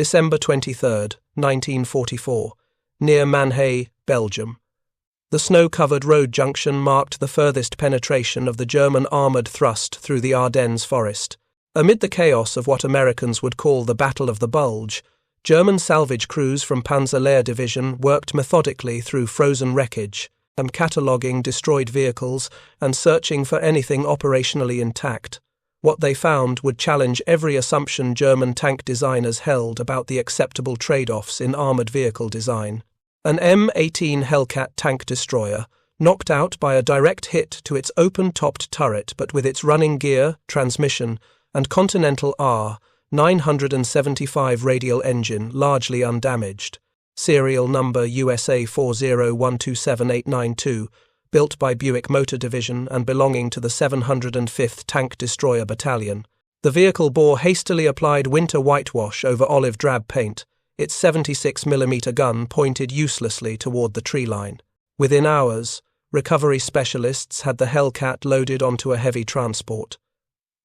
December 23, 1944, near Manhay, Belgium. The snow-covered road junction marked the furthest penetration of the German armoured thrust through the Ardennes forest. Amid the chaos of what Americans would call the Battle of the Bulge, German salvage crews from Panzer Lehr Division worked methodically through frozen wreckage, cataloguing destroyed vehicles and searching for anything operationally intact. What they found would challenge every assumption German tank designers held about the acceptable trade-offs in armoured vehicle design. An M18 Hellcat tank destroyer, knocked out by a direct hit to its open-topped turret but with its running gear, transmission, and Continental R975 radial engine largely undamaged. Serial number USA 40127892, built by Buick Motor Division and belonging to the 705th Tank Destroyer Battalion. The vehicle bore hastily applied winter whitewash over olive drab paint, its 76mm gun pointed uselessly toward the tree line. Within hours, recovery specialists had the Hellcat loaded onto a heavy transport.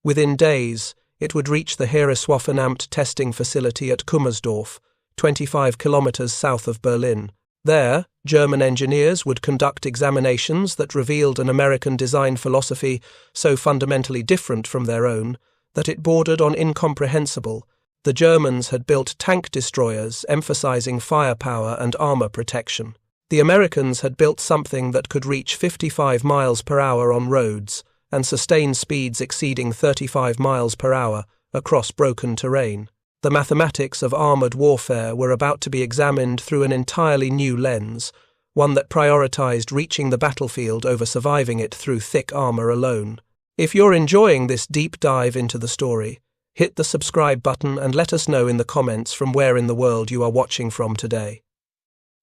Within days, it would reach the Automotive Testing Facility at Kummersdorf, 25 kilometers south of Berlin. There, German engineers would conduct examinations that revealed an American design philosophy so fundamentally different from their own that it bordered on incomprehensible. The Germans had built tank destroyers emphasizing firepower and armor protection. The Americans had built something that could reach 55 miles per hour on roads and sustain speeds exceeding 35 miles per hour across broken terrain. The mathematics of armoured warfare were about to be examined through an entirely new lens, one that prioritized reaching the battlefield over surviving it through thick armour alone. If you're enjoying this deep dive into the story, hit the subscribe button and let us know in the comments from where in the world you are watching from today.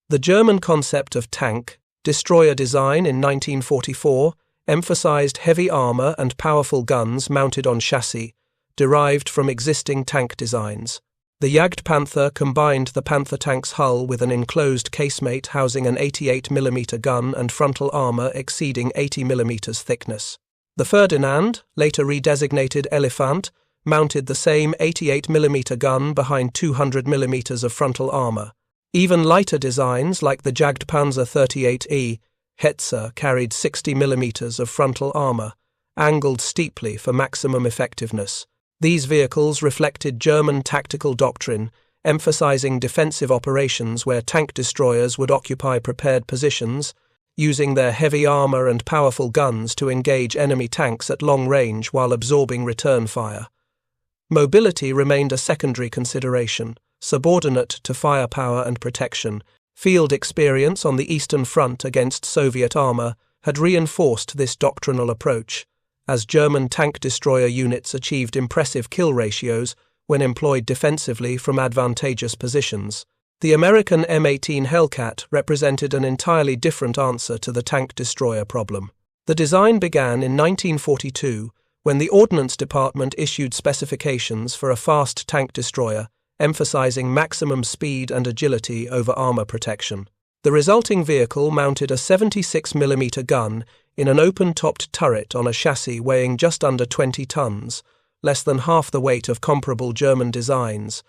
The German concept of tank destroyer design in 1944 emphasized heavy armour and powerful guns mounted on chassis, derived from existing tank designs. The Jagdpanther combined the Panther tank's hull with an enclosed casemate housing an 88mm gun and frontal armour exceeding 80mm thickness. The Ferdinand, later redesignated Elefant, mounted the same 88mm gun behind 200mm of frontal armour. Even lighter designs like the Jagdpanzer 38E Hetzer carried 60mm of frontal armour, angled steeply for maximum effectiveness. These vehicles reflected German tactical doctrine, emphasizing defensive operations where tank destroyers would occupy prepared positions, using their heavy armor and powerful guns to engage enemy tanks at long range while absorbing return fire. Mobility remained a secondary consideration, subordinate to firepower and protection. Field experience on the Eastern Front against Soviet armor had reinforced this doctrinal approach, as German tank destroyer units achieved impressive kill ratios when employed defensively from advantageous positions. The American M18 Hellcat represented an entirely different answer to the tank destroyer problem. The design began in 1942 when the Ordnance Department issued specifications for a fast tank destroyer, emphasizing maximum speed and agility over armor protection. The resulting vehicle mounted a 76mm gun in an open-topped turret on a chassis weighing just under 20 tons, less than half the weight of comparable German designs.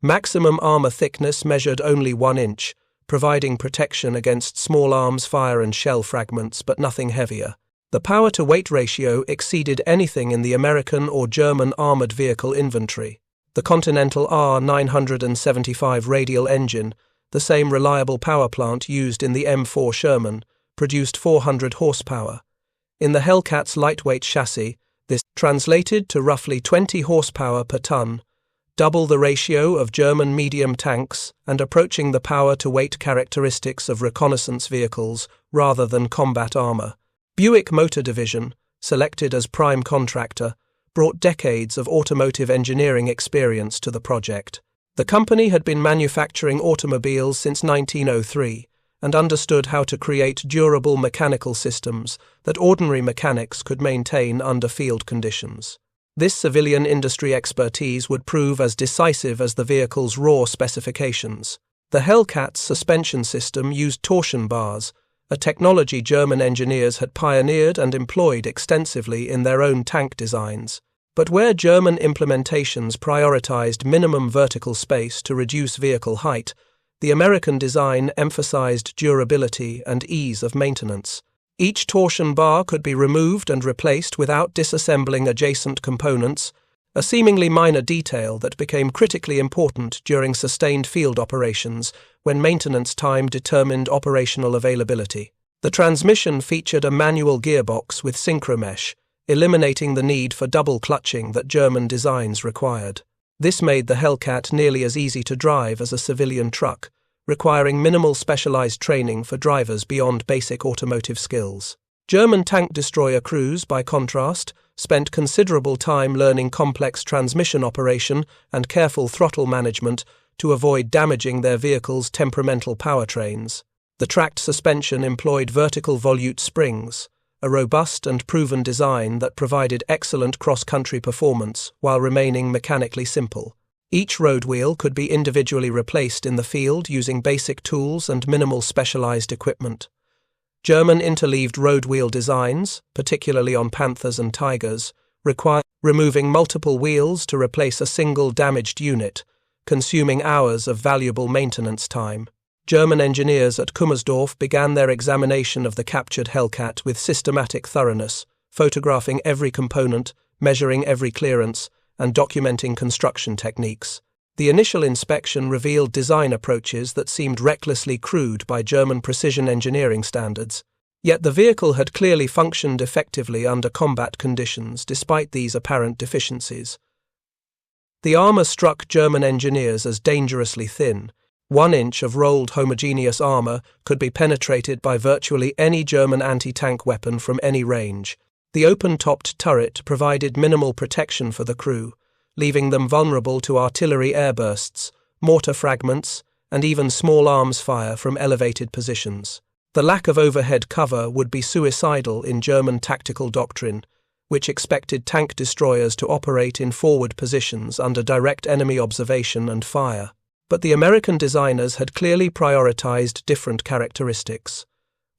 Maximum armor thickness measured only 1 inch, providing protection against small arms fire and shell fragments, but nothing heavier. The power-to-weight ratio exceeded anything in the American or German armored vehicle inventory. The Continental R975 radial engine, the same reliable power plant used in the M4 Sherman, produced 400 horsepower. In the Hellcat's lightweight chassis, this translated to roughly 20 horsepower per ton, double the ratio of German medium tanks and approaching the power-to-weight characteristics of reconnaissance vehicles rather than combat armor. Buick Motor Division, selected as prime contractor, brought decades of automotive engineering experience to the project. The company had been manufacturing automobiles since 1903 and understood how to create durable mechanical systems that ordinary mechanics could maintain under field conditions. This civilian industry expertise would prove as decisive as the vehicle's raw specifications. The Hellcat's suspension system used torsion bars, a technology German engineers had pioneered and employed extensively in their own tank designs. But where German implementations prioritized minimum vertical space to reduce vehicle height, the American design emphasized durability and ease of maintenance. Each torsion bar could be removed and replaced without disassembling adjacent components, a seemingly minor detail that became critically important during sustained field operations when maintenance time determined operational availability. The transmission featured a manual gearbox with synchromesh, eliminating the need for double clutching that German designs required. This made the Hellcat nearly as easy to drive as a civilian truck, requiring minimal specialized training for drivers beyond basic automotive skills. German tank destroyer crews, by contrast, spent considerable time learning complex transmission operation and careful throttle management to avoid damaging their vehicles' temperamental powertrains. The tracked suspension employed vertical volute springs, a robust and proven design that provided excellent cross-country performance while remaining mechanically simple. Each road wheel could be individually replaced in the field using basic tools and minimal specialized equipment. German interleaved road wheel designs, particularly on Panthers and Tigers, required removing multiple wheels to replace a single damaged unit, consuming hours of valuable maintenance time. German engineers at Kummersdorf began their examination of the captured Hellcat with systematic thoroughness, photographing every component, measuring every clearance, and documenting construction techniques. The initial inspection revealed design approaches that seemed recklessly crude by German precision engineering standards. Yet the vehicle had clearly functioned effectively under combat conditions despite these apparent deficiencies. The armor struck German engineers as dangerously thin. 1 inch of rolled homogeneous armor could be penetrated by virtually any German anti-tank weapon from any range. The open-topped turret provided minimal protection for the crew, leaving them vulnerable to artillery airbursts, mortar fragments, and even small arms fire from elevated positions. The lack of overhead cover would be suicidal in German tactical doctrine, which expected tank destroyers to operate in forward positions under direct enemy observation and fire. But the American designers had clearly prioritized different characteristics.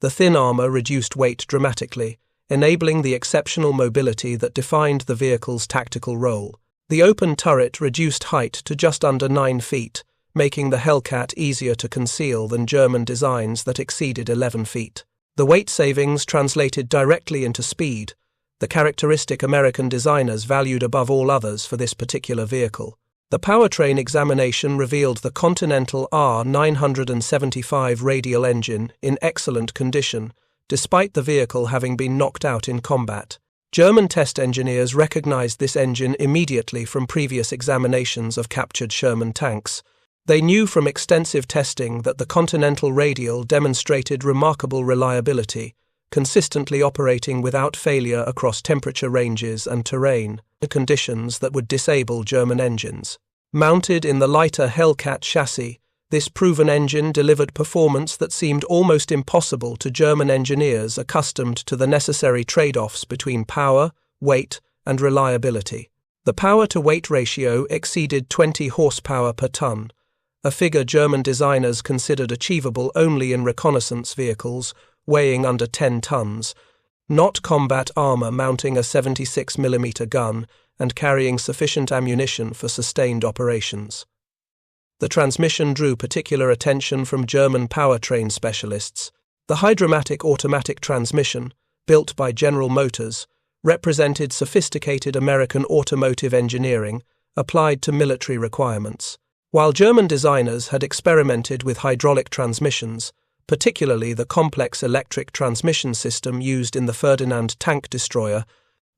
The thin armor reduced weight dramatically, enabling the exceptional mobility that defined the vehicle's tactical role. The open turret reduced height to just under 9 feet, making the Hellcat easier to conceal than German designs that exceeded 11 feet. The weight savings translated directly into speed, the characteristic American designers valued above all others for this particular vehicle. The powertrain examination revealed the Continental R975 radial engine in excellent condition, despite the vehicle having been knocked out in combat. German test engineers recognized this engine immediately from previous examinations of captured Sherman tanks. They knew from extensive testing that the Continental radial demonstrated remarkable reliability, consistently operating without failure across temperature ranges and terrain, conditions that would disable German engines. Mounted in the lighter Hellcat chassis, this proven engine delivered performance that seemed almost impossible to German engineers accustomed to the necessary trade-offs between power, weight, and reliability. The power-to-weight ratio exceeded 20 horsepower per ton, a figure German designers considered achievable only in reconnaissance vehicles weighing under 10 tons, not combat armor mounting a 76mm gun and carrying sufficient ammunition for sustained operations. The transmission drew particular attention from German powertrain specialists. The hydromatic automatic transmission, built by General Motors, represented sophisticated American automotive engineering applied to military requirements. While German designers had experimented with hydraulic transmissions, particularly the complex electric transmission system used in the Ferdinand tank destroyer,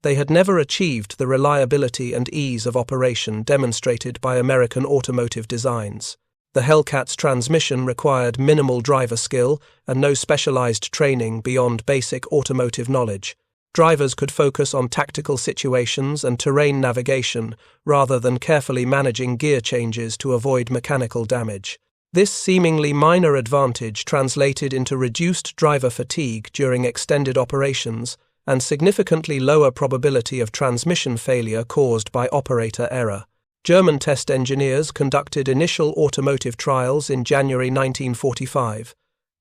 they had never achieved the reliability and ease of operation demonstrated by American automotive designs. The Hellcat's transmission required minimal driver skill and no specialized training beyond basic automotive knowledge. Drivers could focus on tactical situations and terrain navigation rather than carefully managing gear changes to avoid mechanical damage. This seemingly minor advantage translated into reduced driver fatigue during extended operations and significantly lower probability of transmission failure caused by operator error. German test engineers conducted initial automotive trials in January 1945,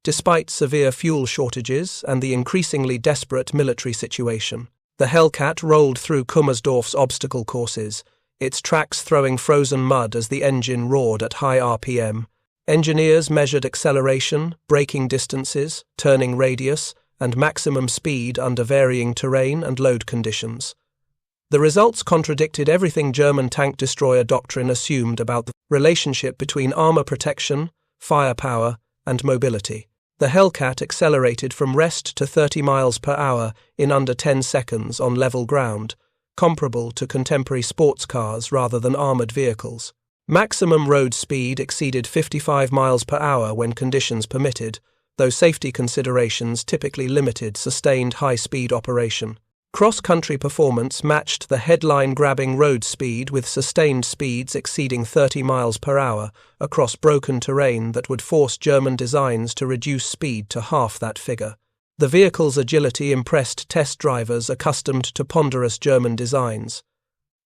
despite severe fuel shortages and the increasingly desperate military situation. The Hellcat rolled through Kummersdorf's obstacle courses, its tracks throwing frozen mud as the engine roared at high RPM. Engineers measured acceleration, braking distances, turning radius, and maximum speed under varying terrain and load conditions. The results contradicted everything German tank destroyer doctrine assumed about the relationship between armor protection, firepower, and mobility. The Hellcat accelerated from rest to 30 miles per hour in under 10 seconds on level ground, comparable to contemporary sports cars rather than armored vehicles. Maximum road speed exceeded 55 miles per hour when conditions permitted, though safety considerations typically limited sustained high-speed operation. Cross-country performance matched the headline-grabbing road speed with sustained speeds exceeding 30 miles per hour across broken terrain that would force German designs to reduce speed to half that figure. The vehicle's agility impressed test drivers accustomed to ponderous German designs.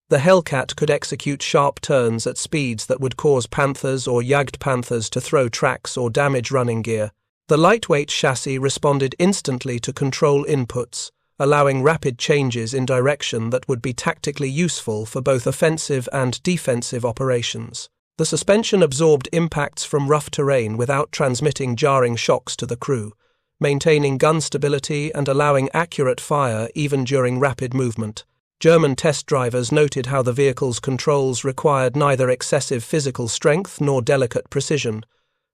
The Hellcat could execute sharp turns at speeds that would cause Panthers or Jagdpanthers to throw tracks or damage running gear. The lightweight chassis responded instantly to control inputs, allowing rapid changes in direction that would be tactically useful for both offensive and defensive operations. The suspension absorbed impacts from rough terrain without transmitting jarring shocks to the crew, maintaining gun stability and allowing accurate fire even during rapid movement. German test drivers noted how the vehicle's controls required neither excessive physical strength nor delicate precision,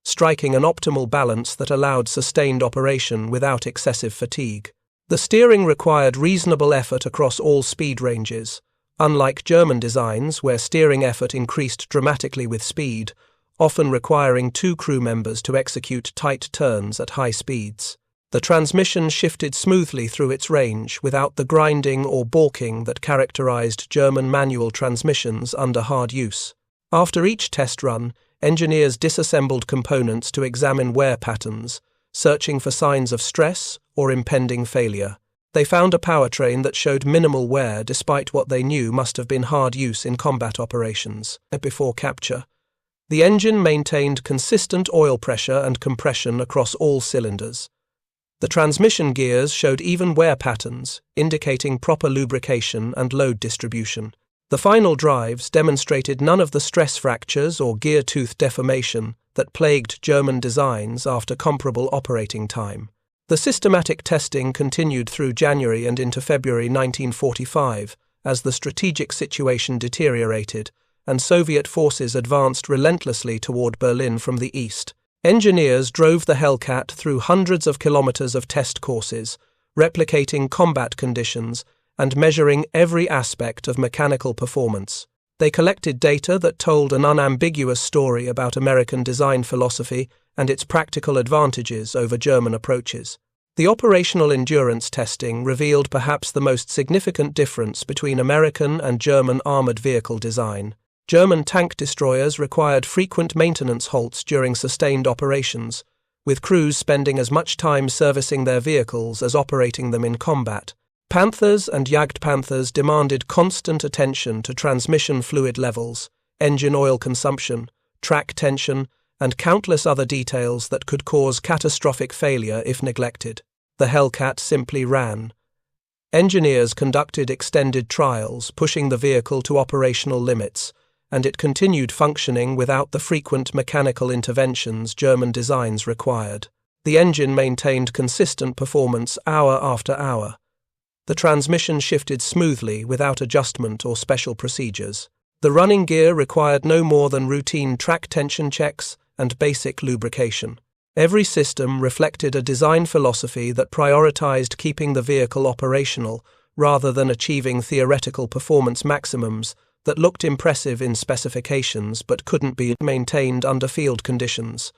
striking an optimal balance that allowed sustained operation without excessive fatigue. The steering required reasonable effort across all speed ranges, unlike German designs where steering effort increased dramatically with speed, often requiring 2 crew members to execute tight turns at high speeds. The transmission shifted smoothly through its range without the grinding or balking that characterized German manual transmissions under hard use. After each test run, engineers disassembled components to examine wear patterns, searching for signs of stress or impending failure. They found a powertrain that showed minimal wear despite what they knew must have been hard use in combat operations. Before capture, the engine maintained consistent oil pressure and compression across all cylinders. The transmission gears showed even wear patterns, indicating proper lubrication and load distribution. The final drives demonstrated none of the stress fractures or gear tooth deformation that plagued German designs after comparable operating time. The systematic testing continued through January and into February 1945 as the strategic situation deteriorated and Soviet forces advanced relentlessly toward Berlin from the east. Engineers drove the Hellcat through hundreds of kilometers of test courses, replicating combat conditions and measuring every aspect of mechanical performance. They collected data that told an unambiguous story about American design philosophy and its practical advantages over German approaches. The operational endurance testing revealed perhaps the most significant difference between American and German armored vehicle design. German tank destroyers required frequent maintenance halts during sustained operations, with crews spending as much time servicing their vehicles as operating them in combat. Panthers and Jagdpanthers demanded constant attention to transmission fluid levels, engine oil consumption, track tension, and countless other details that could cause catastrophic failure if neglected. The Hellcat simply ran. Engineers conducted extended trials, pushing the vehicle to operational limits, and it continued functioning without the frequent mechanical interventions German designs required. The engine maintained consistent performance hour after hour. The transmission shifted smoothly without adjustment or special procedures. The running gear required no more than routine track tension checks and basic lubrication. Every system reflected a design philosophy that prioritized keeping the vehicle operational rather than achieving theoretical performance maximums that looked impressive in specifications but couldn't be maintained under field conditions.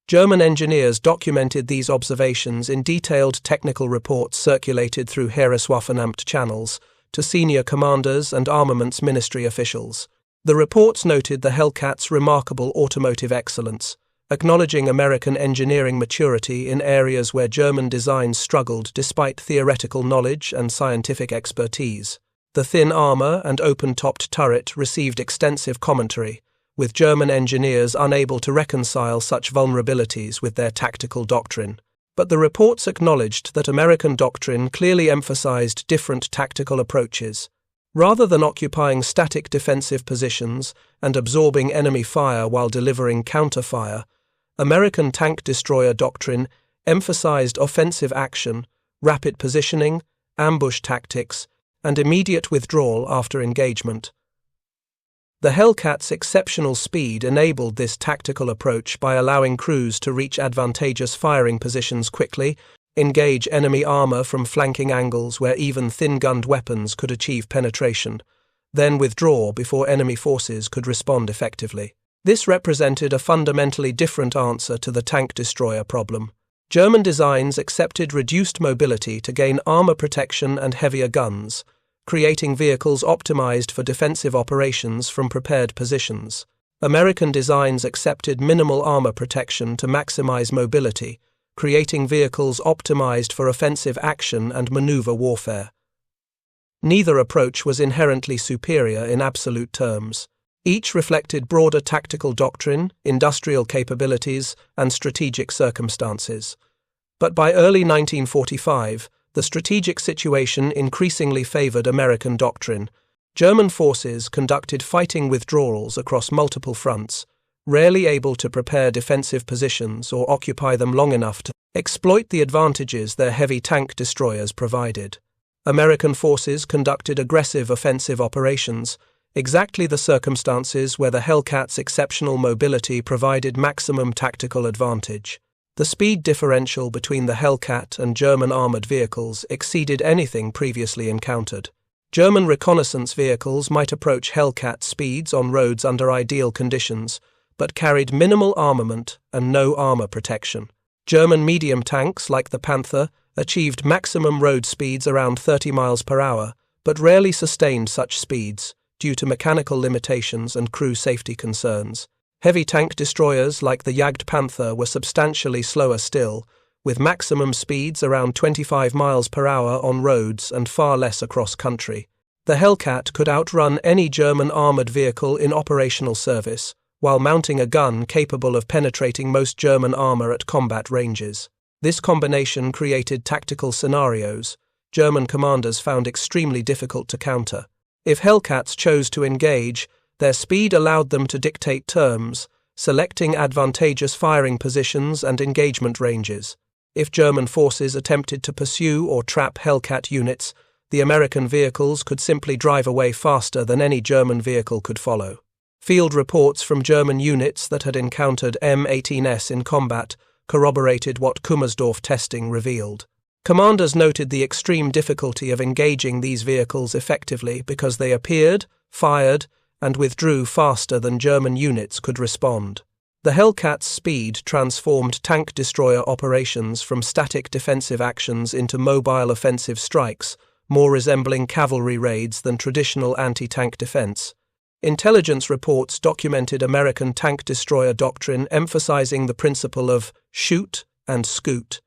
German engineers documented these observations in detailed technical reports circulated through Heereswaffenamt channels to senior commanders and armaments ministry officials. The reports noted the Hellcat's remarkable automotive excellence, acknowledging American engineering maturity in areas where German designs struggled despite theoretical knowledge and scientific expertise. The thin armor and open-topped turret received extensive commentary, with German engineers unable to reconcile such vulnerabilities with their tactical doctrine. But the reports acknowledged that American doctrine clearly emphasized different tactical approaches. Rather than occupying static defensive positions and absorbing enemy fire while delivering counterfire, American tank destroyer doctrine emphasized offensive action, rapid positioning, ambush tactics, and immediate withdrawal after engagement. The Hellcats' exceptional speed enabled this tactical approach by allowing crews to reach advantageous firing positions quickly, engage enemy armor from flanking angles where even thin-gunned weapons could achieve penetration, then withdraw before enemy forces could respond effectively. This represented a fundamentally different answer to the tank destroyer problem. German designs accepted reduced mobility to gain armor protection and heavier guns, creating vehicles optimized for defensive operations from prepared positions. American designs accepted minimal armor protection to maximize mobility, creating vehicles optimized for offensive action and maneuver warfare. Neither approach was inherently superior in absolute terms. Each reflected broader tactical doctrine, industrial capabilities, and strategic circumstances. But by early 1945, the strategic situation increasingly favored American doctrine. German forces conducted fighting withdrawals across multiple fronts, rarely able to prepare defensive positions or occupy them long enough to exploit the advantages their heavy tank destroyers provided. American forces conducted aggressive offensive operations, exactly the circumstances where the Hellcats' exceptional mobility provided maximum tactical advantage. The speed differential between the Hellcat and German armored vehicles exceeded anything previously encountered. German reconnaissance vehicles might approach Hellcat speeds on roads under ideal conditions, but carried minimal armament and no armor protection. German medium tanks like the Panther achieved maximum road speeds around 30 miles per hour, but rarely sustained such speeds due to mechanical limitations and crew safety concerns. Heavy tank destroyers like the Jagdpanther were substantially slower still, with maximum speeds around 25 miles per hour on roads and far less across country. The Hellcat could outrun any German armored vehicle in operational service, while mounting a gun capable of penetrating most German armor at combat ranges. This combination created tactical scenarios German commanders found extremely difficult to counter. If Hellcats chose to engage, their speed allowed them to dictate terms, selecting advantageous firing positions and engagement ranges. If German forces attempted to pursue or trap Hellcat units, the American vehicles could simply drive away faster than any German vehicle could follow. Field reports from German units that had encountered M18s in combat corroborated what Kummersdorf testing revealed. Commanders noted the extreme difficulty of engaging these vehicles effectively because they appeared, fired, and withdrew faster than German units could respond. The Hellcat's speed transformed tank destroyer operations from static defensive actions into mobile offensive strikes, more resembling cavalry raids than traditional anti-tank defense. Intelligence reports documented American tank destroyer doctrine emphasizing the principle of shoot and scoot,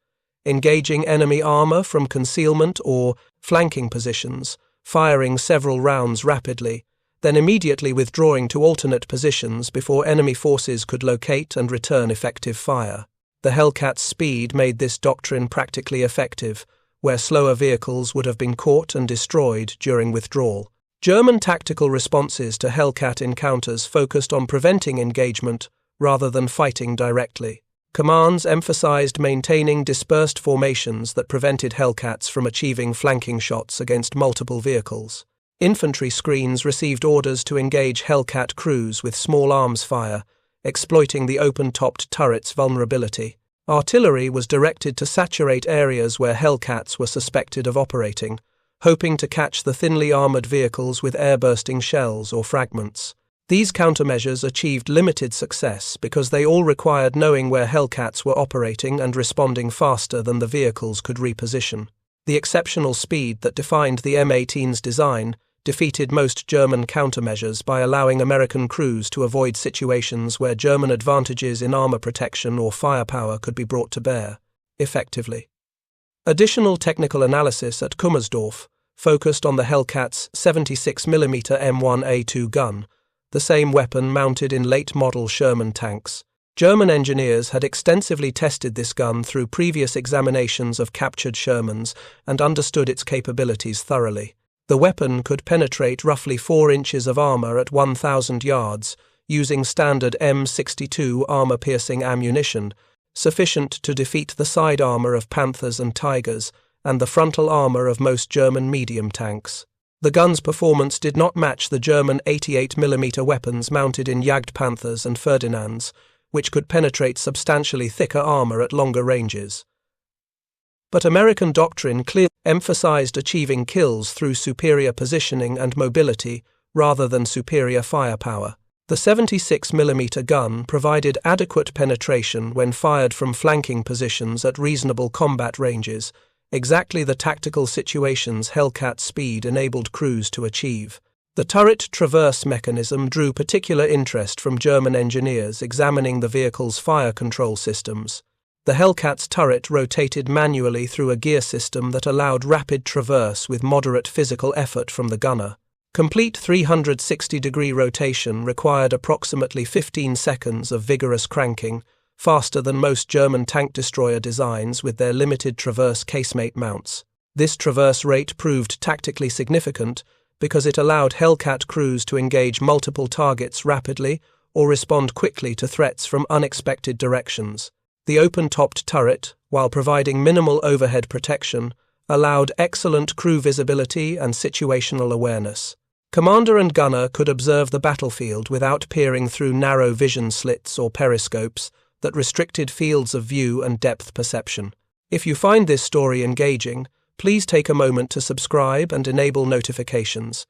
engaging enemy armor from concealment or flanking positions, firing several rounds rapidly, then immediately withdrawing to alternate positions before enemy forces could locate and return effective fire. The Hellcat's speed made this doctrine practically effective, where slower vehicles would have been caught and destroyed during withdrawal. German tactical responses to Hellcat encounters focused on preventing engagement rather than fighting directly. Commands emphasized maintaining dispersed formations that prevented Hellcats from achieving flanking shots against multiple vehicles. Infantry screens received orders to engage Hellcat crews with small arms fire, exploiting the open-topped turret's vulnerability. Artillery was directed to saturate areas where Hellcats were suspected of operating, hoping to catch the thinly armored vehicles with air-bursting shells or fragments. These countermeasures achieved limited success because they all required knowing where Hellcats were operating and responding faster than the vehicles could reposition. The exceptional speed that defined the M18's design defeated most German countermeasures by allowing American crews to avoid situations where German advantages in armor protection or firepower could be brought to bear effectively. Additional technical analysis at Kummersdorf focused on the Hellcat's 76mm M1A2 gun, the same weapon mounted in late-model Sherman tanks. German engineers had extensively tested this gun through previous examinations of captured Shermans and understood its capabilities thoroughly. The weapon could penetrate roughly 4 inches of armor at 1,000 yards, using standard M62 armor-piercing ammunition, sufficient to defeat the side armor of Panthers and Tigers and the frontal armor of most German medium tanks. The gun's performance did not match the German 88mm weapons mounted in Jagdpanthers and Ferdinands, which could penetrate substantially thicker armor at longer ranges. But American doctrine clearly emphasized achieving kills through superior positioning and mobility rather than superior firepower. The 76mm gun provided adequate penetration when fired from flanking positions at reasonable combat ranges, exactly the tactical situations Hellcat speed enabled crews to achieve. The turret traverse mechanism drew particular interest from German engineers examining the vehicle's fire control systems. The Hellcat's turret rotated manually through a gear system that allowed rapid traverse with moderate physical effort from the gunner. Complete 360-degree rotation required approximately 15 seconds of vigorous cranking, faster than most German tank destroyer designs with their limited traverse casemate mounts. This traverse rate proved tactically significant because it allowed Hellcat crews to engage multiple targets rapidly or respond quickly to threats from unexpected directions. The open-topped turret, while providing minimal overhead protection, allowed excellent crew visibility and situational awareness. Commander and gunner could observe the battlefield without peering through narrow vision slits or periscopes that restricted fields of view and depth perception. If you find this story engaging, please take a moment to subscribe and enable notifications.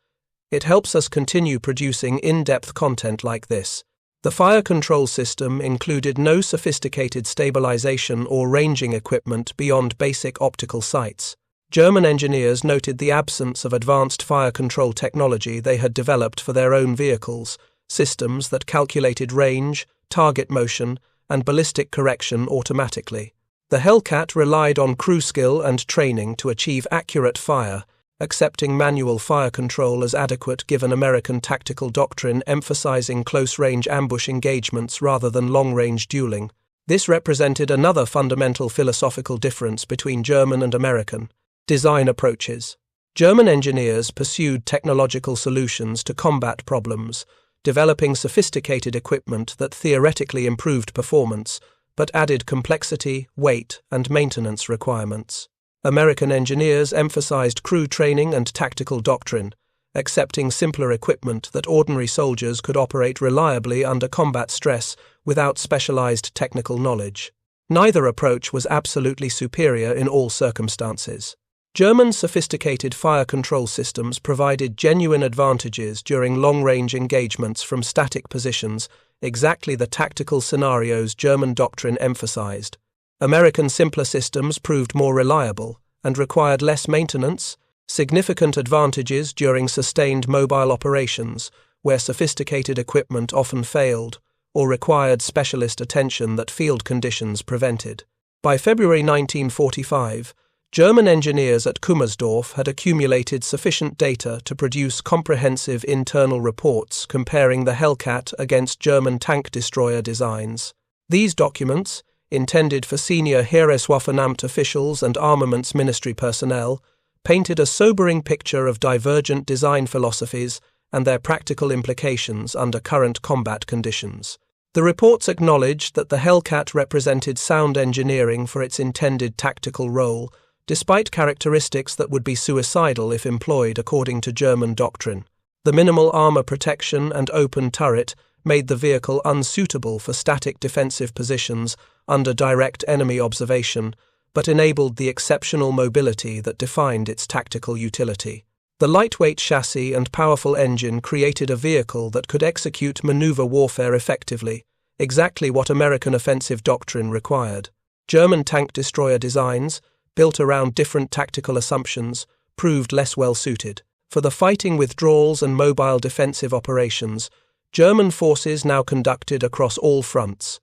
It helps us continue producing in-depth content like this. The fire control system included no sophisticated stabilization or ranging equipment beyond basic optical sights. German engineers noted the absence of advanced fire control technology they had developed for their own vehicles, systems that calculated range, target motion, and ballistic correction automatically. The Hellcat relied on crew skill and training to achieve accurate fire, accepting manual fire control as adequate given American tactical doctrine emphasizing close-range ambush engagements rather than long-range dueling. This represented another fundamental philosophical difference between German and American design approaches. German engineers pursued technological solutions to combat problems, developing sophisticated equipment that theoretically improved performance, but added complexity, weight, and maintenance requirements. American engineers emphasized crew training and tactical doctrine, accepting simpler equipment that ordinary soldiers could operate reliably under combat stress without specialized technical knowledge. Neither approach was absolutely superior in all circumstances. German sophisticated fire control systems provided genuine advantages during long-range engagements from static positions, exactly the tactical scenarios German doctrine emphasized. American simpler systems proved more reliable and required less maintenance, significant advantages during sustained mobile operations, where sophisticated equipment often failed or required specialist attention that field conditions prevented. By February 1945, German engineers at Kummersdorf had accumulated sufficient data to produce comprehensive internal reports comparing the Hellcat against German tank destroyer designs. These documents, intended for senior Heereswaffenamt officials and armaments ministry personnel, painted a sobering picture of divergent design philosophies and their practical implications under current combat conditions. The reports acknowledged that the Hellcat represented sound engineering for its intended tactical role, despite characteristics that would be suicidal if employed according to German doctrine. The minimal armor protection and open turret made the vehicle unsuitable for static defensive positions under direct enemy observation, but enabled the exceptional mobility that defined its tactical utility. The lightweight chassis and powerful engine created a vehicle that could execute maneuver warfare effectively, exactly what American offensive doctrine required. German tank destroyer designs, built around different tactical assumptions, proved less well-suited. For the fighting withdrawals and mobile defensive operations, German forces now conducted across all fronts.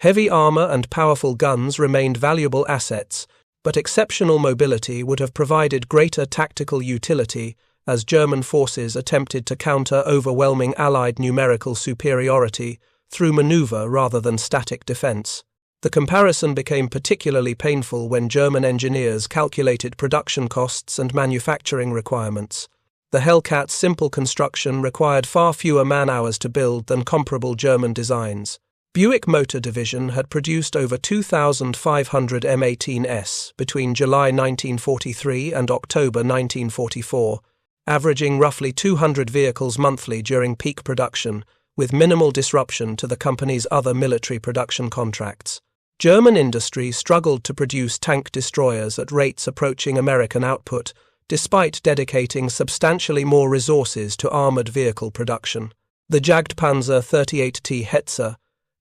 Heavy armor and powerful guns remained valuable assets, but exceptional mobility would have provided greater tactical utility as German forces attempted to counter overwhelming Allied numerical superiority through maneuver rather than static defense. The comparison became particularly painful when German engineers calculated production costs and manufacturing requirements. The Hellcat's simple construction required far fewer man-hours to build than comparable German designs. Buick Motor Division had produced over 2,500 M18s between July 1943 and October 1944, averaging roughly 200 vehicles monthly during peak production, with minimal disruption to the company's other military production contracts. German industry struggled to produce tank destroyers at rates approaching American output, despite dedicating substantially more resources to armoured vehicle production. The Jagdpanzer 38T Hetzer,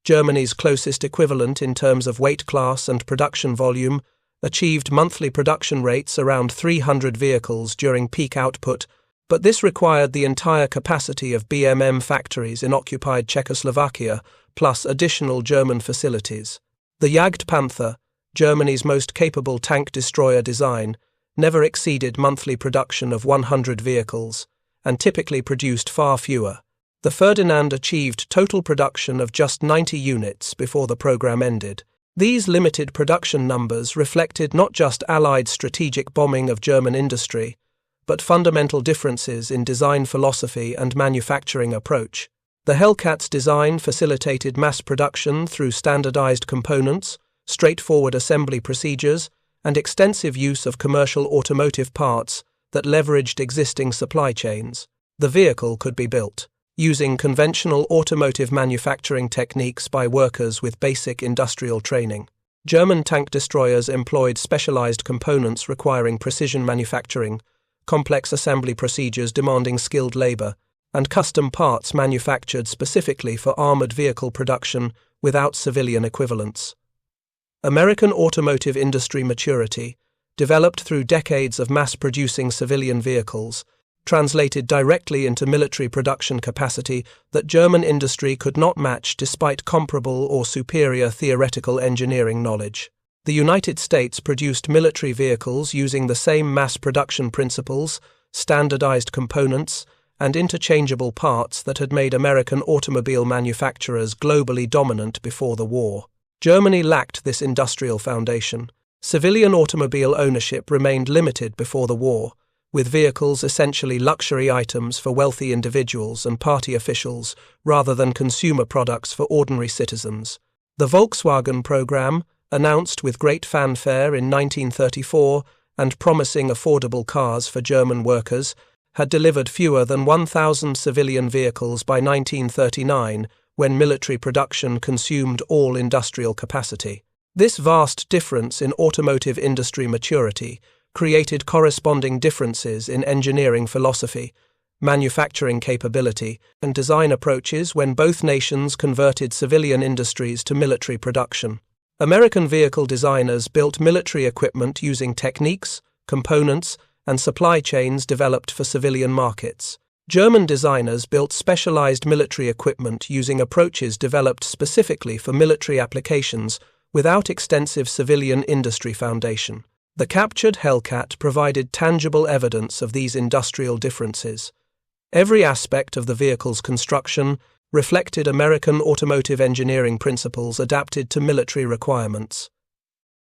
Germany's closest equivalent in terms of weight class and production volume, achieved monthly production rates around 300 vehicles during peak output, but this required the entire capacity of BMM factories in occupied Czechoslovakia, plus additional German facilities. The Jagdpanther, Germany's most capable tank destroyer design, never exceeded monthly production of 100 vehicles, and typically produced far fewer. The Ferdinand achieved total production of just 90 units before the program ended. These limited production numbers reflected not just Allied strategic bombing of German industry, but fundamental differences in design philosophy and manufacturing approach. The Hellcat's design facilitated mass production through standardized components, straightforward assembly procedures, and extensive use of commercial automotive parts that leveraged existing supply chains. The vehicle could be built using conventional automotive manufacturing techniques by workers with basic industrial training. German tank destroyers employed specialized components requiring precision manufacturing, complex assembly procedures demanding skilled labor, and custom parts manufactured specifically for armored vehicle production without civilian equivalents. American automotive industry maturity, developed through decades of mass-producing civilian vehicles, translated directly into military production capacity that German industry could not match despite comparable or superior theoretical engineering knowledge. The United States produced military vehicles using the same mass production principles, standardized components, and interchangeable parts that had made American automobile manufacturers globally dominant before the war. Germany lacked this industrial foundation. Civilian automobile ownership remained limited before the war, with vehicles essentially luxury items for wealthy individuals and party officials rather than consumer products for ordinary citizens. The Volkswagen program, announced with great fanfare in 1934 and promising affordable cars for German workers, had delivered fewer than 1,000 civilian vehicles by 1939, when military production consumed all industrial capacity. This vast difference in automotive industry maturity created corresponding differences in engineering philosophy, manufacturing capability, and design approaches when both nations converted civilian industries to military production. American vehicle designers built military equipment using techniques, components, and supply chains developed for civilian markets. German designers built specialized military equipment using approaches developed specifically for military applications without extensive civilian industry foundation. The captured Hellcat provided tangible evidence of these industrial differences. Every aspect of the vehicle's construction reflected American automotive engineering principles adapted to military requirements.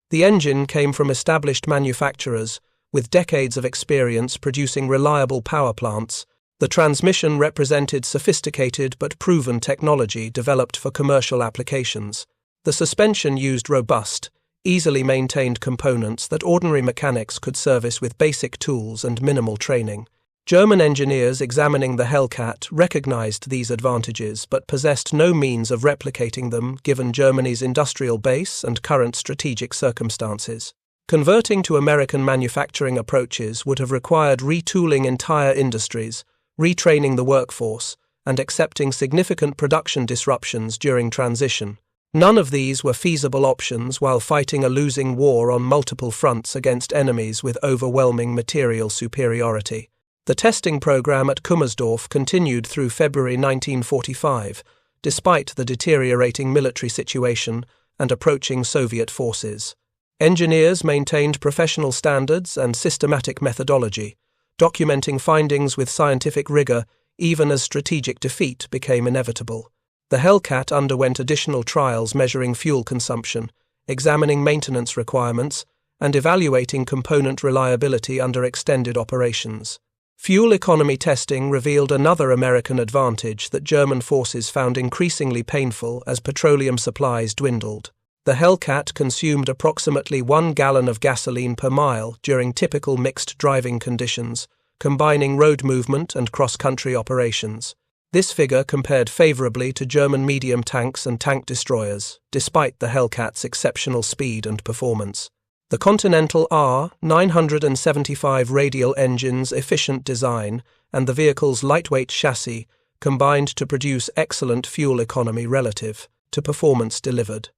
The engine came from established manufacturers with decades of experience producing reliable power plants. The transmission represented sophisticated but proven technology developed for commercial applications. The suspension used robust, easily maintained components that ordinary mechanics could service with basic tools and minimal training. German engineers examining the Hellcat recognized these advantages but possessed no means of replicating them given Germany's industrial base and current strategic circumstances. Converting to American manufacturing approaches would have required retooling entire industries, retraining the workforce, and accepting significant production disruptions during transition. None of these were feasible options while fighting a losing war on multiple fronts against enemies with overwhelming material superiority. The testing program at Kummersdorf continued through February 1945, despite the deteriorating military situation and approaching Soviet forces. Engineers maintained professional standards and systematic methodology, documenting findings with scientific rigor even as strategic defeat became inevitable. The Hellcat underwent additional trials measuring fuel consumption, examining maintenance requirements, and evaluating component reliability under extended operations. Fuel economy testing revealed another American advantage that German forces found increasingly painful as petroleum supplies dwindled. The Hellcat consumed approximately 1 gallon of gasoline per mile during typical mixed driving conditions, combining road movement and cross-country operations. This figure compared favorably to German medium tanks and tank destroyers, despite the Hellcat's exceptional speed and performance. The Continental R975 radial engine's efficient design and the vehicle's lightweight chassis combined to produce excellent fuel economy relative to performance delivered.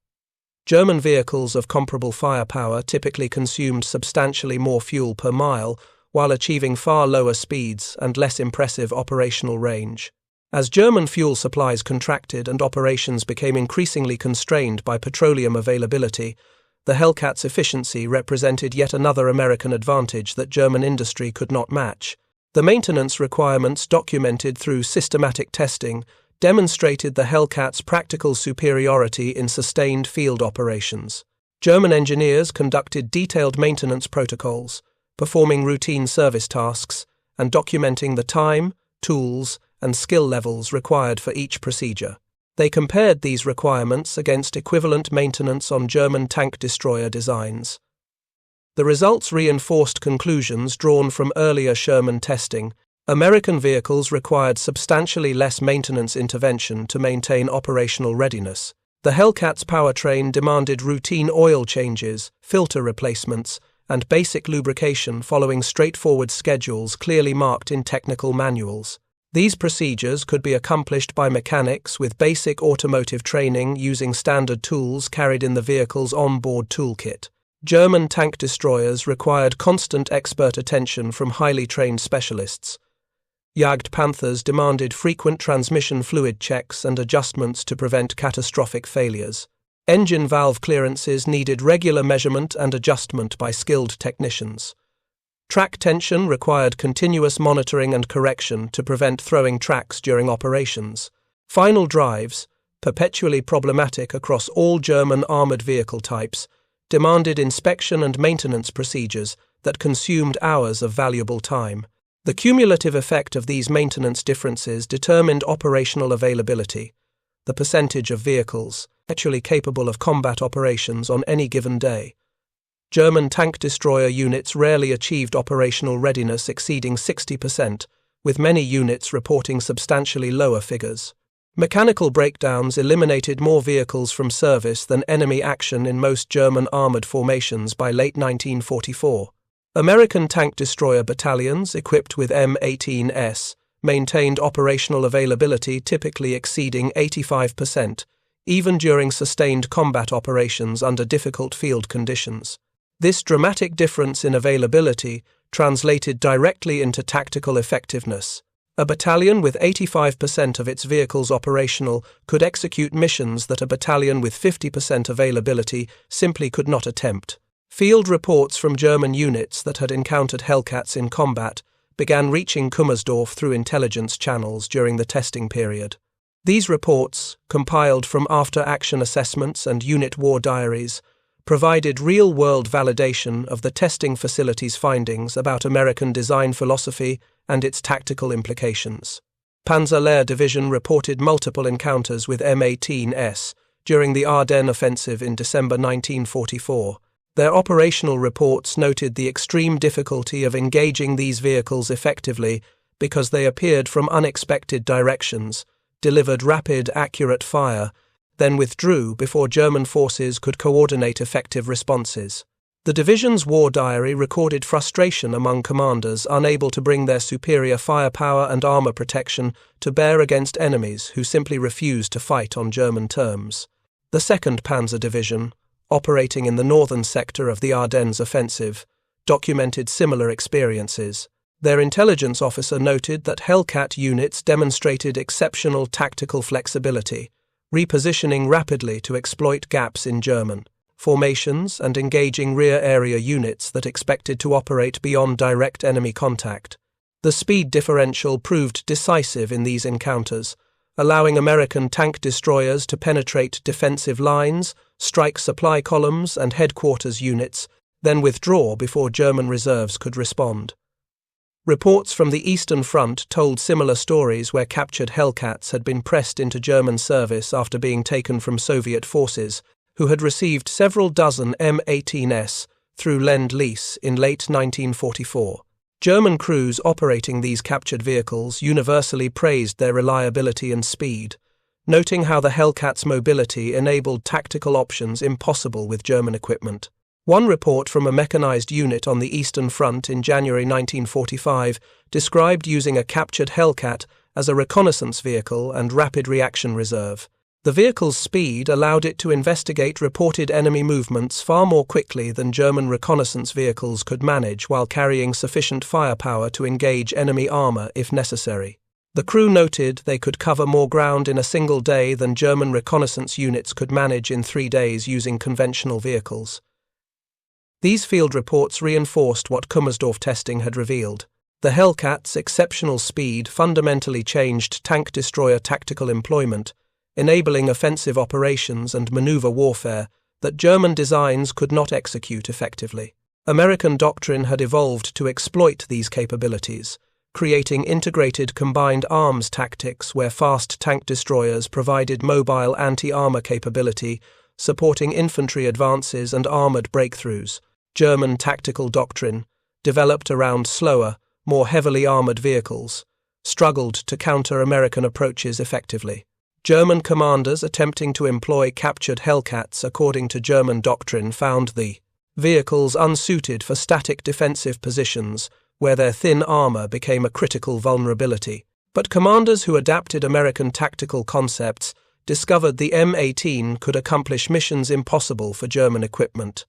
German vehicles of comparable firepower typically consumed substantially more fuel per mile while achieving far lower speeds and less impressive operational range. As German fuel supplies contracted and operations became increasingly constrained by petroleum availability, the Hellcat's efficiency represented yet another American advantage that German industry could not match. The maintenance requirements documented through systematic testing demonstrated the Hellcat's practical superiority in sustained field operations. German engineers conducted detailed maintenance protocols, performing routine service tasks, and documenting the time, tools, and skill levels required for each procedure. They compared these requirements against equivalent maintenance on German tank destroyer designs. The results reinforced conclusions drawn from earlier Sherman testing. American vehicles required substantially less maintenance intervention to maintain operational readiness. The Hellcat's powertrain demanded routine oil changes, filter replacements, and basic lubrication following straightforward schedules clearly marked in technical manuals. These procedures could be accomplished by mechanics with basic automotive training using standard tools carried in the vehicle's onboard toolkit. German tank destroyers required constant expert attention from highly trained specialists. Jagdpanthers demanded frequent transmission fluid checks and adjustments to prevent catastrophic failures. Engine valve clearances needed regular measurement and adjustment by skilled technicians. Track tension required continuous monitoring and correction to prevent throwing tracks during operations. Final drives, perpetually problematic across all German armoured vehicle types, demanded inspection and maintenance procedures that consumed hours of valuable time. The cumulative effect of these maintenance differences determined operational availability, the percentage of vehicles actually capable of combat operations on any given day. German tank destroyer units rarely achieved operational readiness exceeding 60%, with many units reporting substantially lower figures. Mechanical breakdowns eliminated more vehicles from service than enemy action in most German armoured formations by late 1944. American tank destroyer battalions equipped with M18s maintained operational availability typically exceeding 85%, even during sustained combat operations under difficult field conditions. This dramatic difference in availability translated directly into tactical effectiveness. A battalion with 85% of its vehicles operational could execute missions that a battalion with 50% availability simply could not attempt. Field reports from German units that had encountered Hellcats in combat began reaching Kummersdorf through intelligence channels during the testing period. These reports, compiled from after-action assessments and unit war diaries, provided real-world validation of the testing facility's findings about American design philosophy and its tactical implications. Panzer Lehr Division reported multiple encounters with M18s during the Ardennes offensive in December 1944. Their operational reports noted the extreme difficulty of engaging these vehicles effectively because they appeared from unexpected directions, delivered rapid, accurate fire, then withdrew before German forces could coordinate effective responses. The division's war diary recorded frustration among commanders unable to bring their superior firepower and armour protection to bear against enemies who simply refused to fight on German terms. The 2nd Panzer Division, operating in the northern sector of the Ardennes offensive, documented similar experiences. Their intelligence officer noted that Hellcat units demonstrated exceptional tactical flexibility, repositioning rapidly to exploit gaps in German formations and engaging rear area units that expected to operate beyond direct enemy contact. The speed differential proved decisive in these encounters, allowing American tank destroyers to penetrate defensive lines, strike supply columns and headquarters units, then withdraw before German reserves could respond. Reports from the Eastern Front told similar stories where captured Hellcats had been pressed into German service after being taken from Soviet forces, who had received several dozen M18s through Lend-Lease in late 1944. German crews operating these captured vehicles universally praised their reliability and speed, noting how the Hellcats' mobility enabled tactical options impossible with German equipment. One report from a mechanized unit on the Eastern Front in January 1945 described using a captured Hellcat as a reconnaissance vehicle and rapid reaction reserve. The vehicle's speed allowed it to investigate reported enemy movements far more quickly than German reconnaissance vehicles could manage while carrying sufficient firepower to engage enemy armor if necessary. The crew noted they could cover more ground in a single day than German reconnaissance units could manage in 3 days using conventional vehicles. These field reports reinforced what Kummersdorf testing had revealed. The Hellcat's exceptional speed fundamentally changed tank destroyer tactical employment, enabling offensive operations and maneuver warfare that German designs could not execute effectively. American doctrine had evolved to exploit these capabilities, creating integrated combined arms tactics where fast tank destroyers provided mobile anti-armor capability, supporting infantry advances and armored breakthroughs. German tactical doctrine, developed around slower, more heavily armored vehicles, struggled to counter American approaches effectively. German commanders attempting to employ captured Hellcats according to German doctrine found the vehicles unsuited for static defensive positions where their thin armor became a critical vulnerability. But commanders who adapted American tactical concepts discovered the M18 could accomplish missions impossible for German equipment.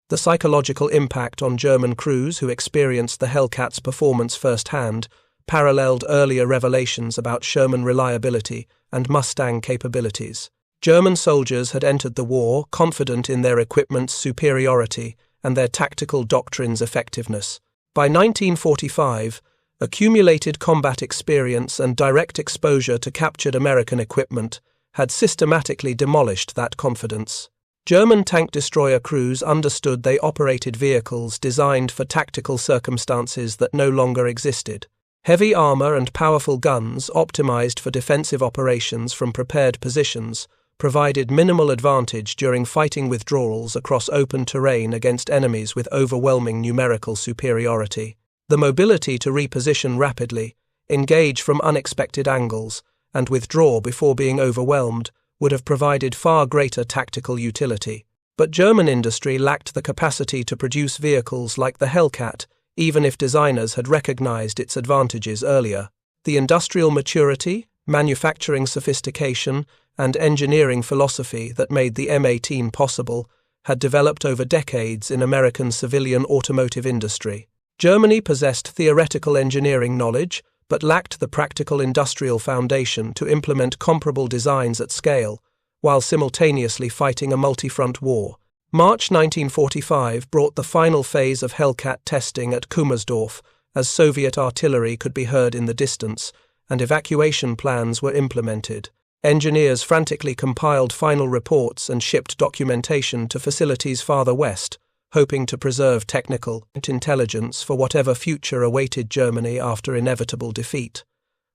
The psychological impact on German crews who experienced the Hellcats' performance firsthand paralleled earlier revelations about Sherman reliability and Mustang capabilities. German soldiers had entered the war confident in their equipment's superiority and their tactical doctrine's effectiveness. By 1945, accumulated combat experience and direct exposure to captured American equipment had systematically demolished that confidence. German tank destroyer crews understood they operated vehicles designed for tactical circumstances that no longer existed. Heavy armor and powerful guns, optimized for defensive operations from prepared positions, provided minimal advantage during fighting withdrawals across open terrain against enemies with overwhelming numerical superiority. The mobility to reposition rapidly, engage from unexpected angles, and withdraw before being overwhelmed would have provided far greater tactical utility. But German industry lacked the capacity to produce vehicles like the Hellcat, even if designers had recognized its advantages earlier. The industrial maturity, manufacturing sophistication, and engineering philosophy that made the M18 possible had developed over decades in American civilian automotive industry. Germany possessed theoretical engineering knowledge, but lacked the practical industrial foundation to implement comparable designs at scale, while simultaneously fighting a multi-front war. March 1945 brought the final phase of Hellcat testing at Kummersdorf, as Soviet artillery could be heard in the distance, and evacuation plans were implemented. Engineers frantically compiled final reports and shipped documentation to facilities farther west, hoping to preserve technical intelligence for whatever future awaited Germany after inevitable defeat.